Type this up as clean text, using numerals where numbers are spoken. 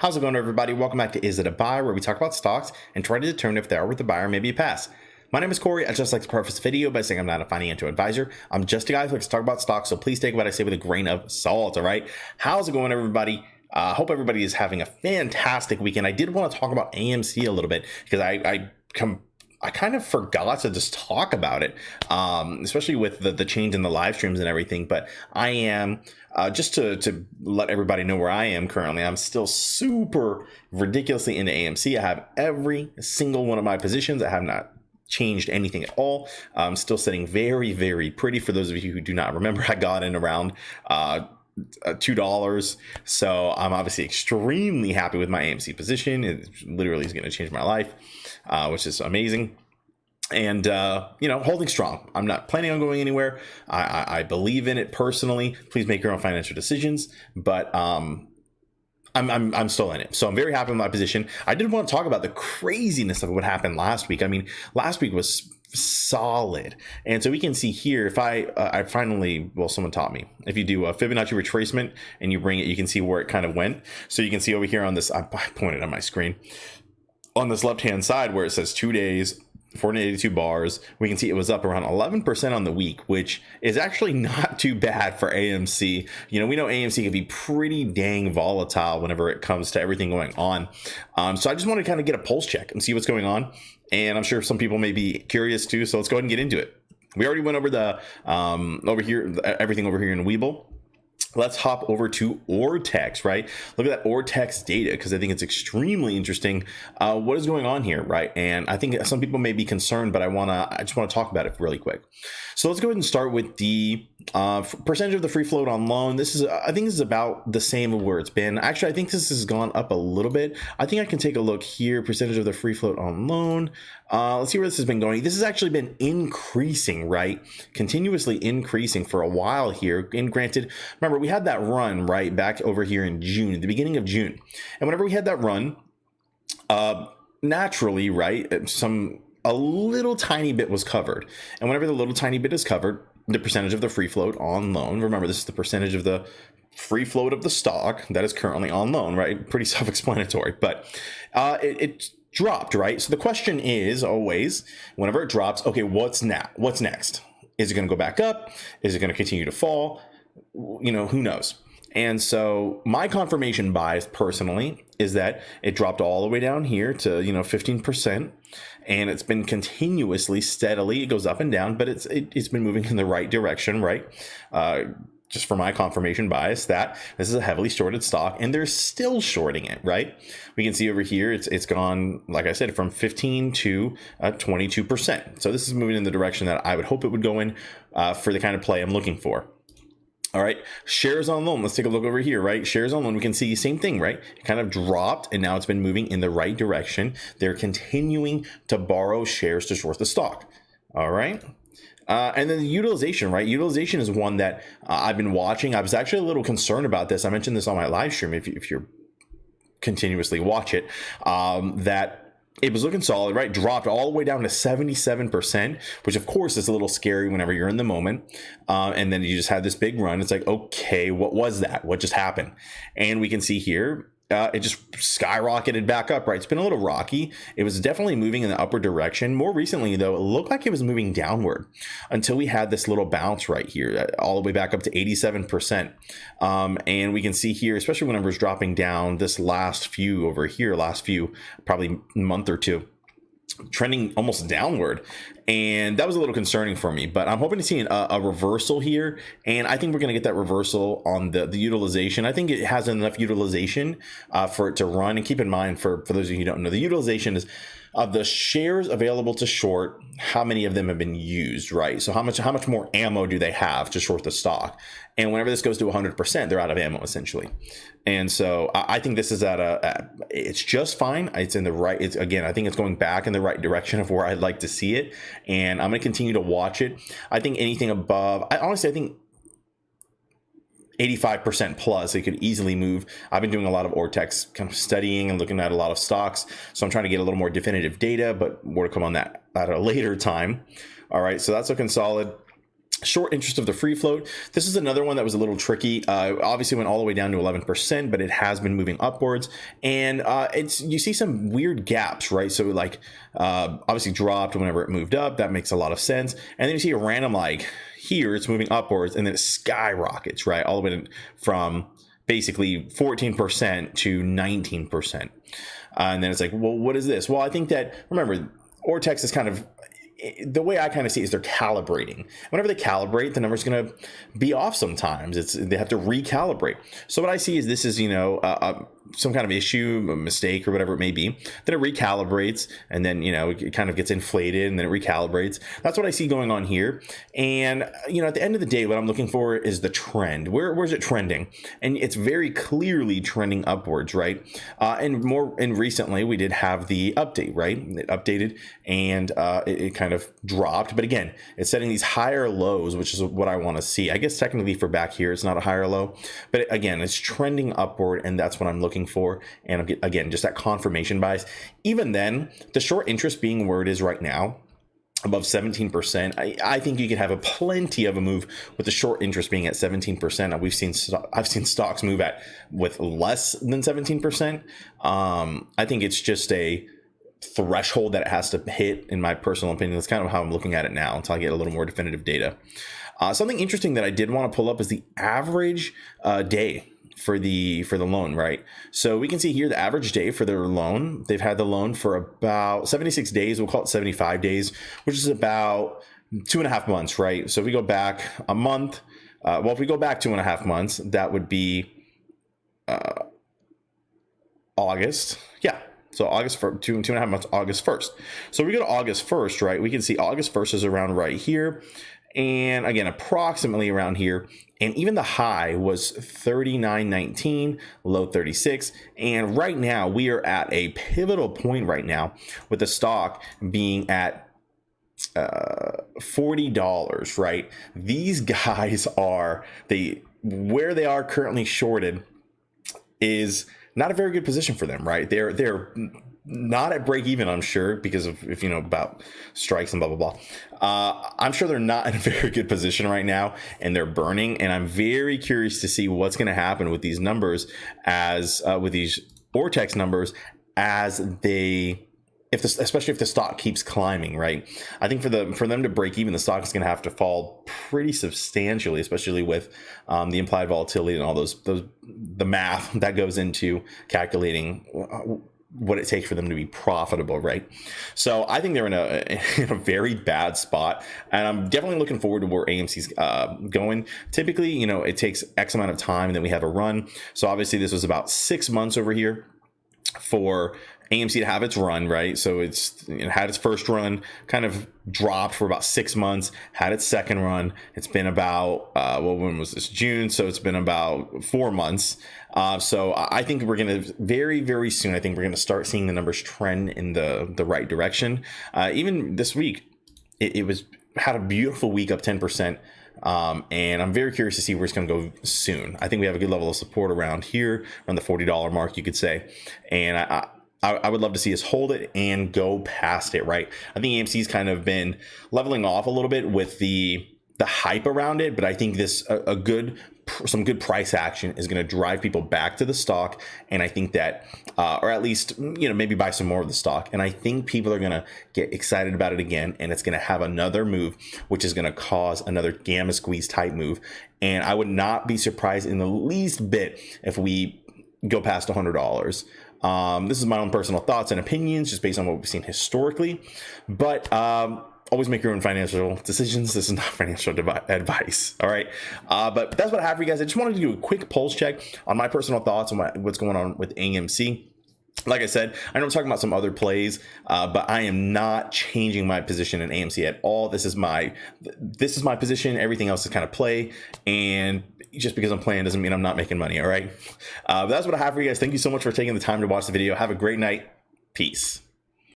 How's it going, everybody? Welcome back to Is It a Buy, where we talk about stocks and try to determine if they are worth a buy or maybe a pass. My name is Corey. I just like to preface the video by saying I'm not a financial advisor. I'm just a guy who likes to talk about stocks, so please take what I say with a grain of salt, all right? How's it going, everybody? Hope everybody is having a fantastic weekend. I did want to talk about AMC a little bit because I kind of forgot to just talk about it, especially with the change in the live streams and everything. But I am, just to let everybody know where I am currently, I'm still super ridiculously into AMC. I have every single one of my positions. I have not changed anything at all. I'm still sitting very, very pretty. For those of you who do not remember, I got in around $2. So I'm obviously extremely happy with my AMC position. It literally is going to change my life, which is amazing. And, holding strong. I'm not planning on going anywhere. I believe in it personally. Please make your own financial decisions. But I'm still in it. So I'm very happy with my position. I did want to talk about the craziness of what happened last week. I mean, last week was solid. And so we can see here, if I finally, someone taught me, if you do a Fibonacci retracement and you bring it, you can see where it kind of went. So you can see over here on this, I pointed on my screen, on this left-hand side where it says 2 days, 482 bars, we can see it was up around 11% on the week, which is actually not too bad for AMC. We know AMC can be pretty dang volatile whenever it comes to everything going on. So I just want to kind of get a pulse check and see what's going on. And I'm sure some people may be curious too. So let's go ahead and get into it. We already went over the everything over here in Webull. Let's hop over to Ortex, right? Look at that Ortex data, because I think it's extremely interesting. What is going on here, right? And I think some people may be concerned, but I just want to talk about it really quick. So let's go ahead and start with the percentage of the free float on loan. I think this is about the same of where it's been. Actually, I think this has gone up a little bit. I think I can take a look here. Percentage of the free float on loan. Let's see where this has been going. This has actually been increasing, right? Continuously increasing for a while here. And granted, remember, we had that run right back over here in June, at the beginning of June. And whenever we had that run, naturally, right, a little tiny bit was covered. And whenever the little tiny bit is covered, the percentage of the free float on loan, remember, this is the percentage of the free float of the stock that is currently on loan, right? Pretty self-explanatory, but it dropped, right? So the question is always, whenever it drops, okay, what's next? Is it going to go back up? Is it going to continue to fall? Who knows? And so my confirmation bias personally is that it dropped all the way down here to 15%, and it's been continuously, steadily, it goes up and down, but it's been moving in the right direction, right? Just for my confirmation bias that this is a heavily shorted stock, and they're still shorting it, right? We can see over here it's gone, like I said, from 15 to 22%. So this is moving in the direction that I would hope it would go in for the kind of play I'm looking for. All right, shares on loan. Let's take a look over here, right? Shares on loan, we can see same thing, right? It kind of dropped, and now it's been moving in the right direction. They're continuing to borrow shares to short the stock. All right. And then the utilization, right? Utilization is one that I've been watching. I was actually a little concerned about this. I mentioned this on my live stream, if you continuously watch it, that it was looking solid, right? Dropped all the way down to 77%, which of course is a little scary whenever you're in the moment. And then you just had this big run. It's like, okay, what was that? What just happened? And we can see here, it just skyrocketed back up, right? It's been a little rocky. It was definitely moving in the upward direction. More recently, though, it looked like it was moving downward until we had this little bounce right here, all the way back up to 87%. And we can see here, especially whenever it's dropping down, this last few probably month or two, trending almost downward, and that was a little concerning for me, but I'm hoping to see a reversal here, and I think we're going to get that reversal on the utilization. I think it has enough utilization for it to run. And keep in mind, for those of you who don't know, the utilization is of the shares available to short, how many of them have been used, right? So how much more ammo do they have to short the stock? And whenever this goes to 100%, they're out of ammo essentially. And so I think this is it's just fine. It's in the right. I think it's going back in the right direction of where I'd like to see it. And I'm going to continue to watch it. I think anything above, I think 85% plus, it could easily move. I've been doing a lot of Ortex kind of studying and looking at a lot of stocks. So I'm trying to get a little more definitive data, but more to come on that at a later time. All right, so that's looking solid. Short interest of the free float. This is another one that was a little tricky. Obviously went all the way down to 11%, but it has been moving upwards. And you see some weird gaps, right? So like obviously dropped whenever it moved up. That makes a lot of sense. And then you see a random like here, it's moving upwards and then it skyrockets, right? All the way from basically 14% to 19%. And then it's like, well, what is this? Well, I think that, remember, Ortex is kind of, the way I kind of see it is they're calibrating. Whenever they calibrate, the number's going to be off sometimes. They have to recalibrate. So what I see is this is, some kind of issue, a mistake or whatever it may be. Then it recalibrates and then, it kind of gets inflated and then it recalibrates. That's what I see going on here. And, at the end of the day, what I'm looking for is the trend. Where's it trending? And it's very clearly trending upwards, right? And recently we did have the update, right? It updated and it kind of dropped. But again, it's setting these higher lows, which is what I want to see. I guess technically for back here, it's not a higher low. But again, it's trending upward and that's what I'm looking for. And again, just that confirmation bias. Even then, the short interest being where it is right now, above 17%, I think you could have plenty of a move with the short interest being at 17%. I've seen stocks move with less than 17%. I think it's just a threshold that it has to hit, in my personal opinion. That's kind of how I'm looking at it now until I get a little more definitive data. Something interesting that I did want to pull up is the average day for the loan, right? So we can see here the average day for their loan. They've had the loan for about 76 days. We'll call it 75 days, which is about 2.5 months, right? So if we go back a month, if we go back 2.5 months, that would be August. Yeah. So August for 2.5 months, August 1st. So we go to August 1st, right? We can see August 1st is around right here. And again, approximately around here. And even the high was 39.19, low 36. And right now we are at a pivotal point right now with the stock being at $40, right? These guys where they are currently shorted is not a very good position for them, right? They're not at break even, I'm sure, because of, if you know about strikes and blah, blah, blah. I'm sure they're not in a very good position right now and they're burning. And I'm very curious to see what's going to happen with these numbers with these Ortex numbers especially if the stock keeps climbing, right? I think for them to break even, the stock is going to have to fall pretty substantially, especially with the implied volatility and all the math that goes into calculating what it takes for them to be profitable, right? So I think they're in a very bad spot, and I'm definitely looking forward to where AMC's going. Typically, it takes X amount of time, and then we have a run. So obviously, this was about 6 months over here for AMC to have its run, right? So it had its first run, kind of dropped for about 6 months, had its second run. It's been about, when was this? June. So it's been about 4 months. So I think we're going to very, very soon, I think we're going to start seeing the numbers trend in the right direction. Even this week, it had a beautiful week, up 10%. And I'm very curious to see where it's going to go soon. I think we have a good level of support around here, around the $40 mark, you could say. And I would love to see us hold it and go past it, right? I think AMC's kind of been leveling off a little bit with the hype around it, but I think some good price action is going to drive people back to the stock, and I think that, or at least maybe buy some more of the stock. And I think people are going to get excited about it again, and it's going to have another move, which is going to cause another gamma squeeze type move. And I would not be surprised in the least bit if we go past $100. This is my own personal thoughts and opinions, just based on what we've seen historically. But always make your own financial decisions. This is not financial advice. All right. But that's what I have for you guys. I just wanted to do a quick pulse check on my personal thoughts on what's going on with AMC. Like I said, I know I'm talking about some other plays, but I am not changing my position in AMC at all. This is my position. Everything else is kind of play. And just because I'm playing doesn't mean I'm not making money. All right. But that's what I have for you guys. Thank you so much for taking the time to watch the video. Have a great night. Peace.